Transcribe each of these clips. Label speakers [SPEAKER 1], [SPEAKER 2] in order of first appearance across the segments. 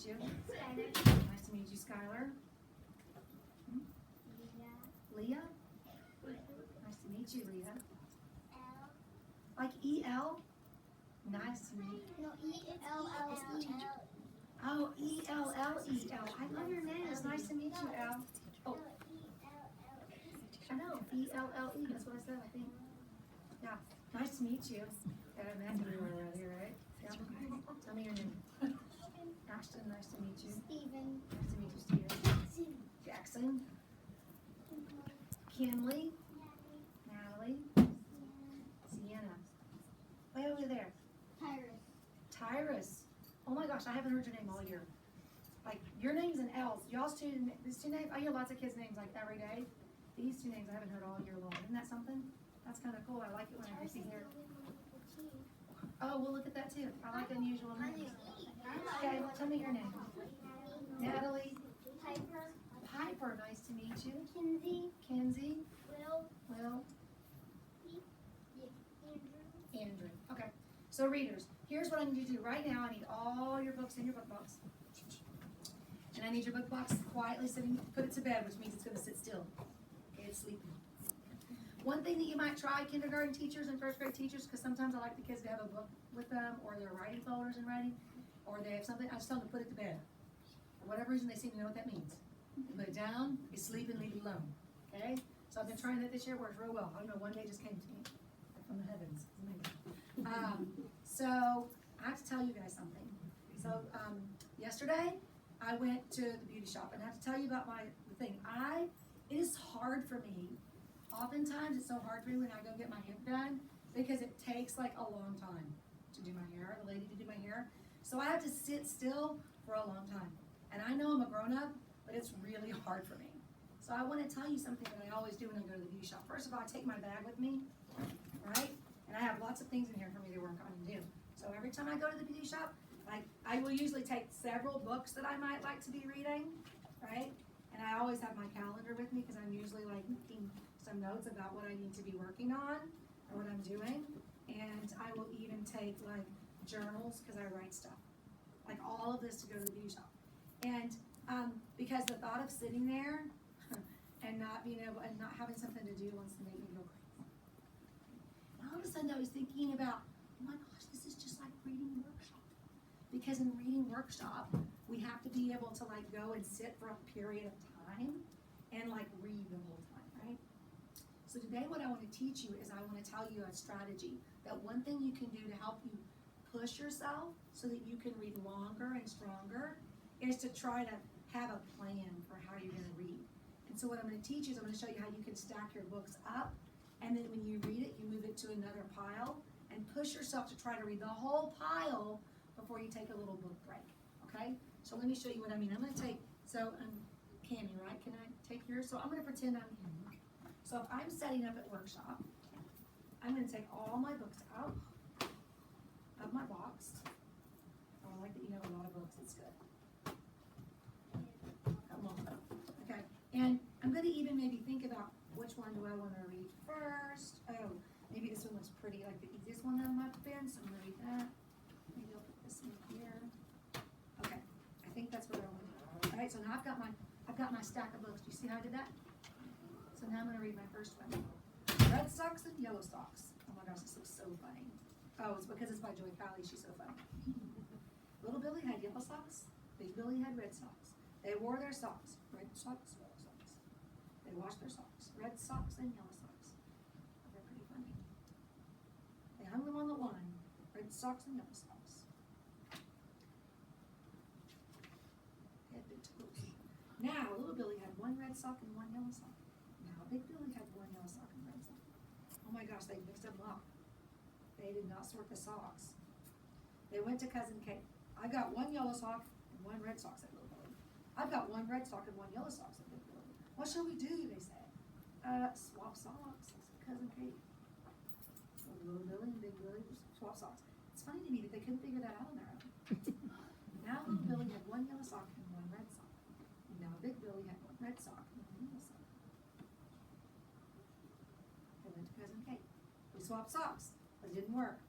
[SPEAKER 1] you.
[SPEAKER 2] Skylar.
[SPEAKER 1] Nice to meet you, Skylar. Leah? Nice to meet you, Leah.
[SPEAKER 2] L.
[SPEAKER 1] Like E-L? Nice to meet you.
[SPEAKER 2] No, E-L-L-E.
[SPEAKER 1] Oh, E-L-L-E-L. I love your name. It's nice to meet you, Al. Oh, I know. E-L-L-E. That's what I said, I think. Yeah. Nice to meet you. Matthew, you were around here, right? Yeah. Tell me your name. Ashton, nice to meet you.
[SPEAKER 2] Steven.
[SPEAKER 1] Nice to meet you, Steven. Jackson. Kinley. Natalie. Sienna. Way over there.
[SPEAKER 2] Tyrus.
[SPEAKER 1] Tyrus. Oh my gosh, I haven't heard your name all year. Like, your name's an L. Y'all's these two names, I hear lots of kids' names like every day. These two names I haven't heard all year long. Isn't that something? That's kind of cool. I like it when I see here. Oh, we'll look at that too. I like unusual names. Okay, tell me your name. Natalie.
[SPEAKER 2] Piper.
[SPEAKER 1] Piper, nice to meet you.
[SPEAKER 2] Kinsey.
[SPEAKER 1] Kenzie.
[SPEAKER 2] Will.
[SPEAKER 1] Will.
[SPEAKER 2] Andrew.
[SPEAKER 1] Andrew. Okay. So readers, here's what I need you to do. Right now, I need all your books in your book box. And I need your book box quietly sitting, put it to bed, which means it's going to sit still. Okay, it's sleeping. One thing that you might try, kindergarten teachers and first grade teachers, because sometimes I like the kids to have a book with them, or their writing folders and writing, or they have something, I just tell them to put it to bed. For whatever reason, they seem to know what that means. You put it down, you sleep and leave it alone. Okay? So I've been trying that this year, it works real well. I don't know, one day just came to me from the heavens. It's amazing. So I have to tell you guys something. So yesterday, I went to the beauty shop, and I have to tell you about the thing. It is hard for me. Oftentimes, it's so hard for me when I go get my hair done because it takes like a long time to do my hair, the lady to do my hair. So I have to sit still for a long time. And I know I'm a grown-up, but it's really hard for me. So I want to tell you something that I always do when I go to the beauty shop. First of all, I take my bag with me, right? And I have lots of things in here for me to work on and do. So every time I go to the beauty shop, like I will usually take several books that I might like to be reading, right? And I always have my calendar with me because I'm usually like making some notes about what I need to be working on or what I'm doing. And I will even take like journals because I write stuff. Like all of this to go to the beauty shop. And because the thought of sitting there and not being able and not having something to do wants to make me go crazy. And all of a sudden I was thinking about, oh my gosh, this is just like reading workshop. Because in reading workshop, we have to be able to like go and sit for a period of time and like read the whole time, right? So today what I want to teach you is I want to tell you a strategy that one thing you can do to help you push yourself so that you can read longer and stronger is to try to have a plan for how you're going to read. And so what I'm going to teach you is I'm going to show you how you can stack your books up, and then when you read it, you move it to another pile and push yourself to try to read the whole pile before you take a little book break, okay? So let me show you what I mean. I'm going to take, so Cammie, right? Can I take yours? So I'm going to pretend I'm Cammie. So if I'm setting up at workshop, I'm going to take all my books out of my box. Oh, I like that you have a lot of books. It's good. Come on. Okay. And I'm going to even maybe think about which one do I want to read first. Oh, maybe this one looks pretty, like the easiest one on my pen, so I'm going to read that. Maybe I'll put this one here. Okay. I think that's what I want to do. All right. So now I've got my stack of books. Do you see how I did that? So now I'm going to read my first one. Red Socks and Yellow Socks. Oh my gosh, this looks so funny. Oh, it's because it's by Joy Cowley. She's so funny. Little Billy had yellow socks. Big Billy had red socks. They wore their socks. Red socks, yellow socks. They washed their socks. Red socks and yellow socks. They're pretty funny. They hung them on the line. Red socks and yellow socks. They had big toes. Now, Little Billy had one red sock and one yellow sock. Now, Big Billy had one yellow sock and red sock. Oh my gosh, they mixed them up. They did not sort the socks. They went to Cousin Kate. I got one yellow sock and one red sock, said Little Billy. I've got one red sock and one yellow sock, said Big Billy. What shall we do, they said. Swap socks, said Cousin Kate. So Little Billy and Big Billy swap socks. It's funny to me that they couldn't figure that out on their own. Now Little Billy had one yellow sock and one red sock. And now Big Billy had one red sock and one yellow sock. They went to Cousin Kate. We swapped socks, but it didn't work.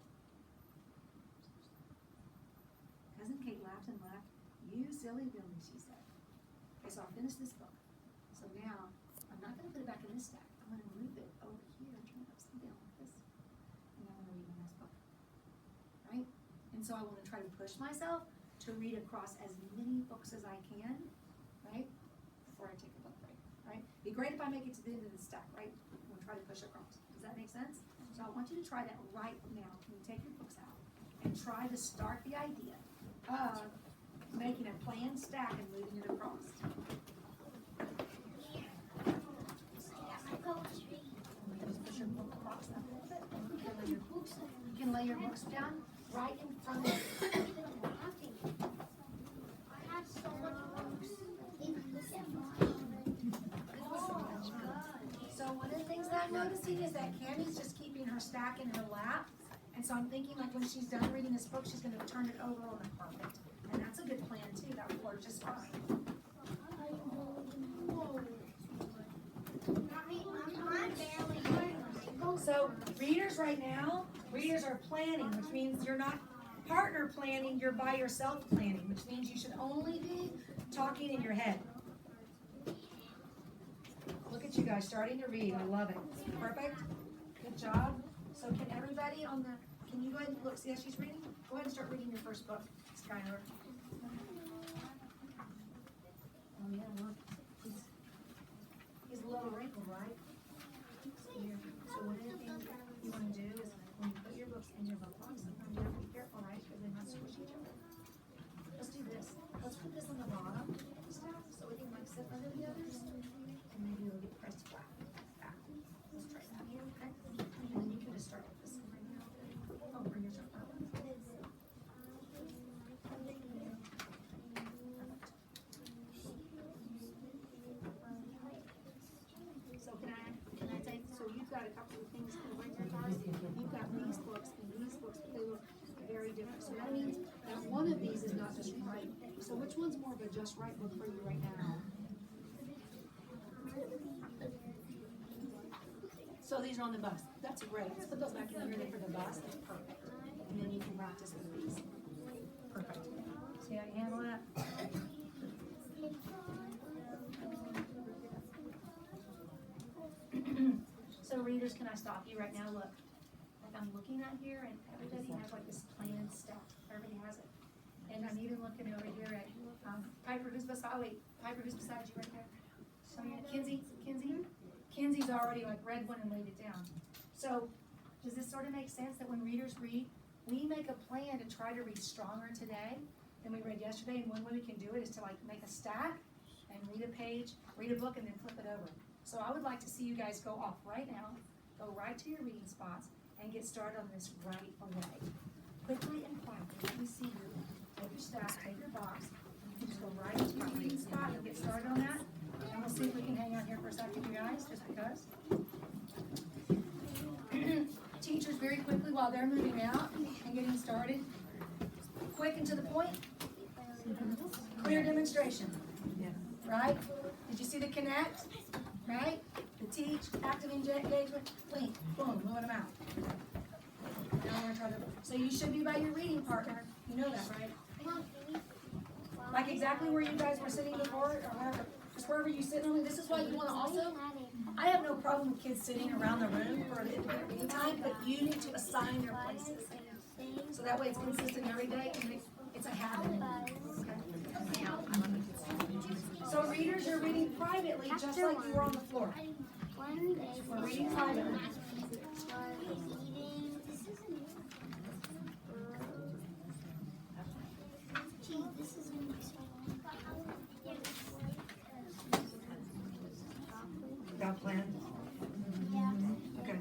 [SPEAKER 1] Cousin Kate laughed and laughed You silly Billy, she said. Okay, so I'll finish this book. So now, I'm not gonna put it back in this stack. I'm gonna move it over here and turn it upside down like this. And I'm gonna read my next book. Right? And so I wanna try to push myself to read across as many books as I can, right? Before I take a book break, right? Be great if I make it to the end of the stack, right? I'm gonna try to push across. Does that make sense? So I want you to try that right now. Can you take your books out and try to start the idea of making a planned stack and moving it across? Just push your book across that a little bit. You can lay your books down right in front of you. So one of the things that I'm noticing is that Cammy's just keeping her stack in her lap. And so I'm thinking like when she's done reading this book, she's gonna turn it over on the carpet. And that's a good plan too, that would work just fine. So readers right now, readers are planning, which means you're not partner planning, you're by yourself planning, which means you should only be talking in your head. Look at you guys starting to read. I love it. Perfect. Good job. So can everybody can you go ahead and look, see how she's reading? Go ahead and start reading your first book, Skylar. Oh yeah, look. He's a little wrinkled, right? So one of the things you want to do is when you put your books in your book box, sometimes you have to be careful, right? Because they might squish each other. Let's do this. Let's put this on the bottom so we can like sit under the others. And maybe it'll get pressed flat. Back. Let's try that here, okay? And then you can just start with this one right now. Oh, bring your top out. So can I take, so you've got a couple of things to bring your cards. You've got these books and these books, but they look very different. So that means that one of these is not just right. So which one's more of a just right book for you right now? So these are on the bus. That's great. Let's put those back in here for the bus. That's perfect. And then you can practice with these. Perfect. See how you handle that? So readers, can I stop you right now? Look, like I'm looking at here, and everybody has like this planned stuff. Everybody has it. And I'm even looking over here at Piper, who's beside? Oh wait, Piper, who's beside you right there? So Kinsey. Kinsey's already like read one and laid it down. So does this sort of make sense that when readers read, we make a plan to try to read stronger today than we read yesterday? And one way we can do it is to like make a stack and read a page, read a book, and then flip it over. So I would like to see you guys go off right now, go right to your reading spots, and get started on this right away. Quickly and quietly, let me see you. Take your stack, take your box, just go right into your reading spot and get started on that. And we'll see if we can hang out here for a second, you guys, just because. Teachers, very quickly, while they're moving out and getting started, quick and to the point, clear demonstration, right? Did you see the connect, right? The teach, active engagement, link, boom, moving them out. Now we're gonna try to, so you should be by your reading partner, you know that, right? Like exactly where you guys were sitting before, or wherever. Just wherever you sit, this is why you want to also, I have no problem with kids sitting around the room for an independent reading time, but you need to assign their places. So that way it's consistent every day and it's a habit. Okay? So readers, you're reading privately just like you were on the floor. We're reading privately. Got plan? Okay.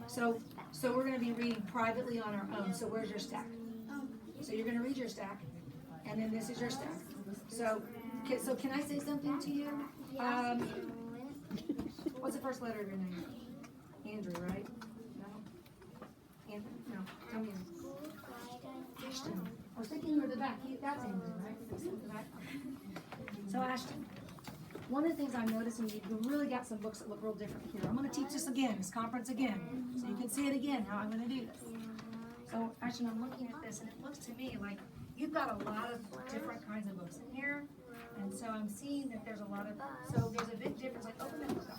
[SPEAKER 1] So we're going to be reading privately on our own. So where's your stack? So you're going to read your stack, and then this is your stack. So can I say something to you? What's the first letter of your name? Andrew, right? No? Andrew? No. Tell me. Ashton. I was thinking you were the back. That's Andrew, right? The back. So Ashton. One of the things I'm noticing, you've really got some books that look real different here. I'm going to teach this again, this conference again, so you can see it again, how I'm going to do this. So actually, I'm looking at this, and it looks to me like you've got a lot of different kinds of books in here. And so I'm seeing that there's a lot of, so there's a big difference, like open that book up.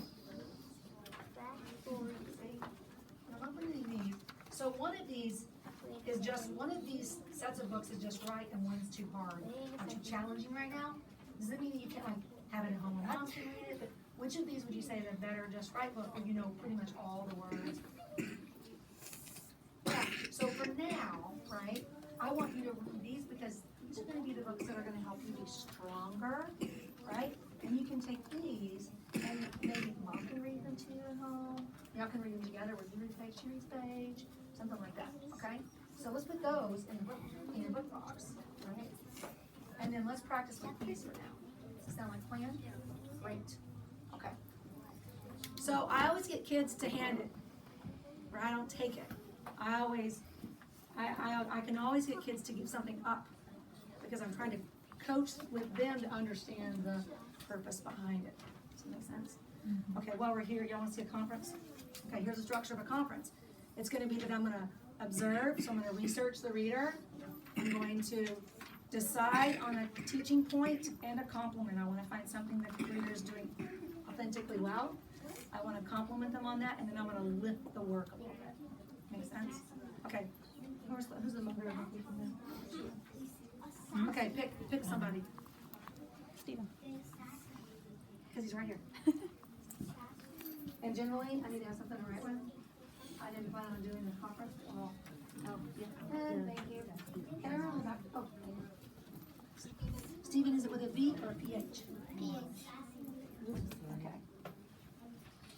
[SPEAKER 1] I'm opening these. So one of these is just, one of these sets of books is just right and one's too hard, or too challenging right now. Does it mean that you can't like have it at home and mom can read it? But which of these would you say is a better just right book where you know pretty much all the words? Yeah, so for now, right, I want you to read these because these are gonna be the books that are gonna help you be stronger, right? And you can take these and maybe mom can read them to you at home. Y'all can read them together where you read page, she reads page, something like that, okay? So let's put those in the book, in your book box, right? And then let's practice with these for now. Does this sound like a plan? Great, okay. So I always get kids to hand it, or I don't take it. I can always get kids to give something up because I'm trying to coach with them to understand the purpose behind it. Does that make sense? Mm-hmm. Okay, while we're here, y'all want to see a conference? Okay, here's the structure of a conference. It's going to be that I'm going to observe, so I'm going to research the reader. I'm going to decide on a teaching point and a compliment. I want to find something that the reader is doing authentically well. I want to compliment them on that, and then I want to lift the work a little bit. Make sense? Okay. Who's the mother of the Okay, pick somebody.
[SPEAKER 3] Stephen.
[SPEAKER 1] Because he's right here. And generally, I need to have something to write with. I didn't plan on doing the conference. Oh, yeah. Thank you. Can I run back? Oh. Stephen, is it with a V or a PH?
[SPEAKER 2] PH.
[SPEAKER 1] Okay.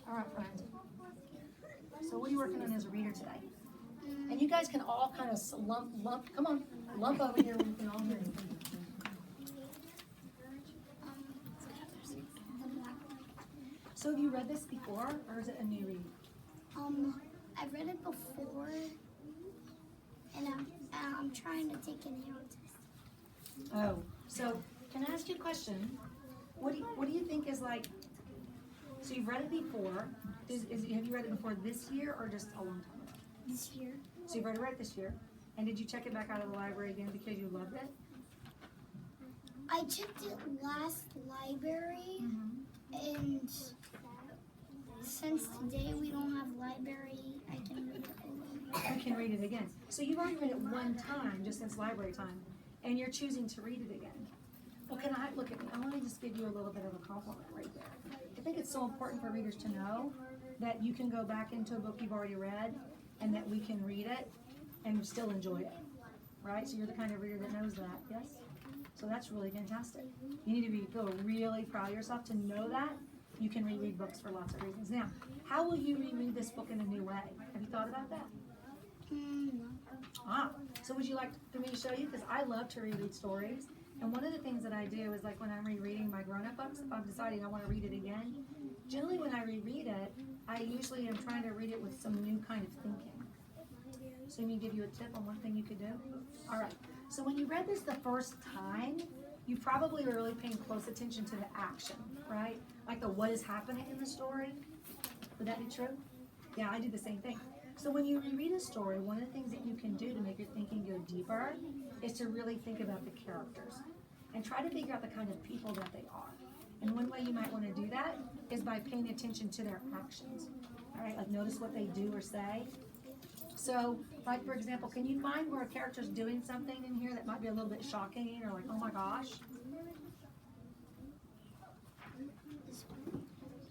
[SPEAKER 1] All right, friends. So what are you working on as a reader today? And you guys can all kind of lump over here when you can all hear me. So have you read this before, or is it a new read?
[SPEAKER 2] I've read it before, and I'm trying to take an AR test.
[SPEAKER 1] Oh, so can I ask you a question? What do you think is like? So you've read it before. Have you read it before this year or just a long time ago?
[SPEAKER 2] This year.
[SPEAKER 1] So you've read it this year, and did you check it back out of the library again because you loved it?
[SPEAKER 2] I checked it last library, and since today we don't have library, I can read it again.
[SPEAKER 1] You can read it again. So you've already read it one time, just since library time, and you're choosing to read it again. Well, can I look at me? I want to just give you a little bit of a compliment right there. I think it's so important for readers to know that you can go back into a book you've already read, and that we can read it and still enjoy it, right? So you're the kind of reader that knows that, yes? So that's really fantastic. You need to feel really proud of yourself to know that you can reread books for lots of reasons. Now, how will you reread this book in a new way? Have you thought about that? So would you like for me to show you? Because I love to reread stories. And one of the things that I do is like when I'm rereading my grown-up books, if I'm deciding I want to read it again, generally when I reread it, I usually am trying to read it with some new kind of thinking. So let me give you a tip on one thing you could do. All right. So when you read this the first time, you probably were really paying close attention to the action, right? Like the what is happening in the story. Would that be true? Yeah, I do the same thing. So when you reread a story, one of the things that you can do to make your thinking go deeper is to really think about the characters and try to figure out the kind of people that they are. And one way you might want to do that is by paying attention to their actions. All right, like notice what they do or say. So, like for example, can you find where a character's doing something in here that might be a little bit shocking or like, oh my gosh?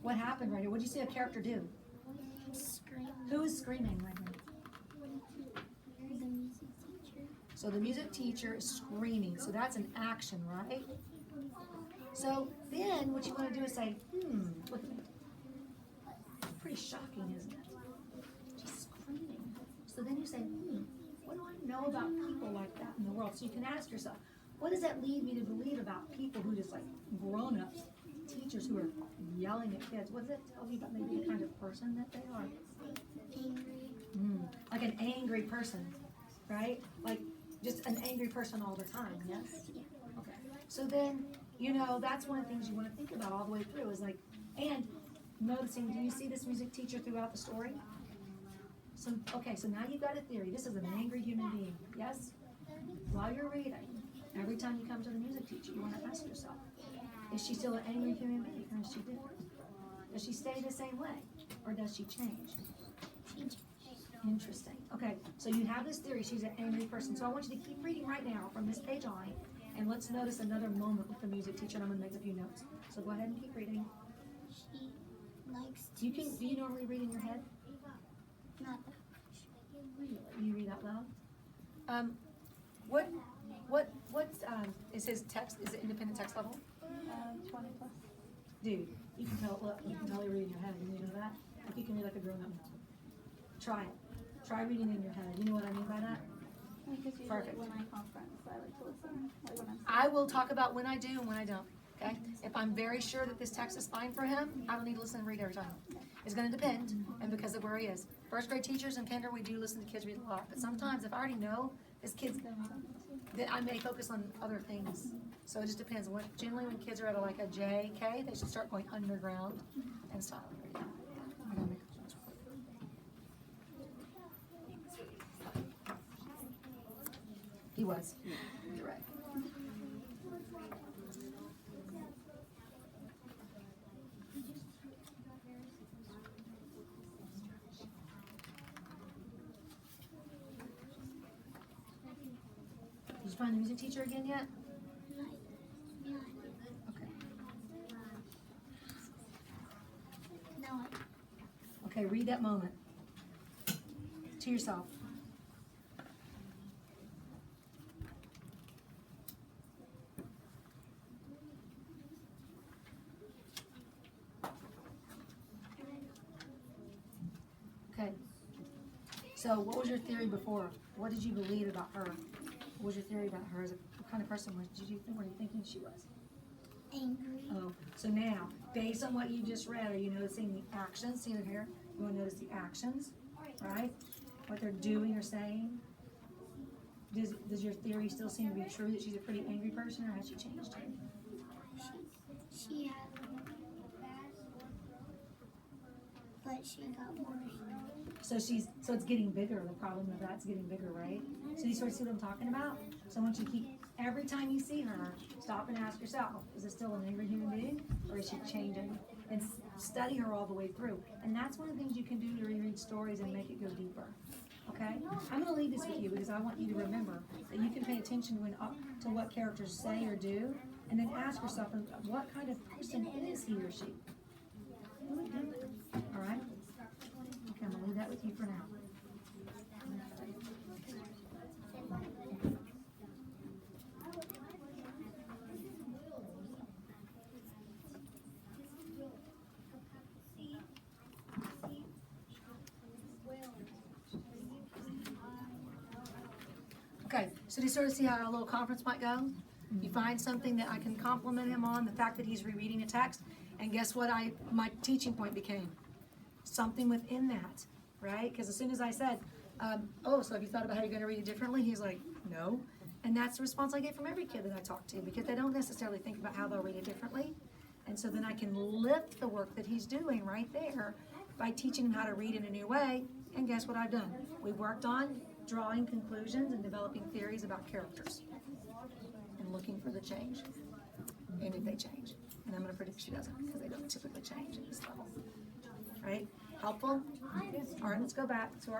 [SPEAKER 1] What happened right here? What did you see a character do?
[SPEAKER 2] Scream.
[SPEAKER 1] Who is screaming right here?
[SPEAKER 2] The music teacher.
[SPEAKER 1] So the music teacher is screaming. So that's an action, right? So then what you want to do is say, look at me. Pretty shocking, isn't it? Just screaming. So then you say, what do I know about people like that in the world? So you can ask yourself, what does that lead me to believe about people who just like grown-ups, teachers who are yelling at kids? What does it tell me about maybe the kind of person that they are?
[SPEAKER 2] Angry.
[SPEAKER 1] Like an angry person, right? Like just an angry person all the time, yes? Okay. So then, that's one of the things you want to think about all the way through is like, and noticing, do you see this music teacher throughout the story? So, okay, so now you've got a theory. This is an angry human being, yes? While you're reading, every time you come to the music teacher, you want to ask yourself, is she still an angry human being, or is she different? Does she stay the same way, or does she change? Interesting. Okay, so you have this theory, she's an angry person. So I want you to keep reading right now from this page on, and let's notice another moment with the music teacher, and I'm going to make a few notes. So go ahead and keep reading.
[SPEAKER 2] She likes to.
[SPEAKER 1] Do you normally read in your head?
[SPEAKER 2] Not
[SPEAKER 1] Do you read out loud? What is his text? Is it independent text level?
[SPEAKER 3] 20 plus.
[SPEAKER 1] Dude, you can tell. Look, you can tell you read in your head. You know that? Like you can read like a grown-up. Try it. Try reading in your head. You know what I mean by that?
[SPEAKER 3] Because usually
[SPEAKER 1] Perfect.
[SPEAKER 3] when I conference, I like to listen. Like when I'm
[SPEAKER 1] I will talk about when I do and when I don't. Okay? If I'm very sure that this text is fine for him, I don't need to listen and read every time. It's going to depend, and because of where he is. First grade teachers and kinder, we do listen to kids read a lot. But sometimes, if I already know this kid's, then I may focus on other things. So it just depends. Generally, when kids are at like a J, K, they should start going underground and stop. He was. You're right. Did you find the music teacher again yet? Okay.
[SPEAKER 2] No.
[SPEAKER 1] Okay, read that moment to yourself. Okay. So what was your theory before? What did you believe about her? What was your theory about her? What kind of person were you thinking she was?
[SPEAKER 2] Angry.
[SPEAKER 1] Oh, so now, based on what you just read, are you noticing the actions? See it here? You want to notice the actions, right? What they're doing or saying? Does your theory still seem to be true that she's a pretty angry person, or has she changed?
[SPEAKER 2] She has. But she got worse.
[SPEAKER 1] So it's getting bigger. The problem of that's getting bigger, right? So you sort of see what I'm talking about? So I want you to keep, every time you see her, stop and ask yourself, is it still an angry human being, or is she changing? And study her all the way through. And that's one of the things you can do to reread stories and make it go deeper. Okay? I'm going to leave this with you because I want you to remember that you can pay attention to what characters say or do, and then ask yourself, what kind of person is he or she? All right? Okay, I'm going to leave that with you for now. Okay, so do you sort of see how our little conference might go? You find something that I can compliment him on, the fact that he's rereading a text, and guess what my teaching point became? Something within that, right? Because as soon as I said, so have you thought about how you're going to read it differently? He's like, no. And that's the response I get from every kid that I talk to, because they don't necessarily think about how they'll read it differently. And so then I can lift the work that he's doing right there by teaching him how to read in a new way. And guess what I've done? We've worked on drawing conclusions and developing theories about characters and looking for the change, and if they change. And I'm going to predict she doesn't, because they don't typically change at this level. Right? Helpful? All right, let's go back to our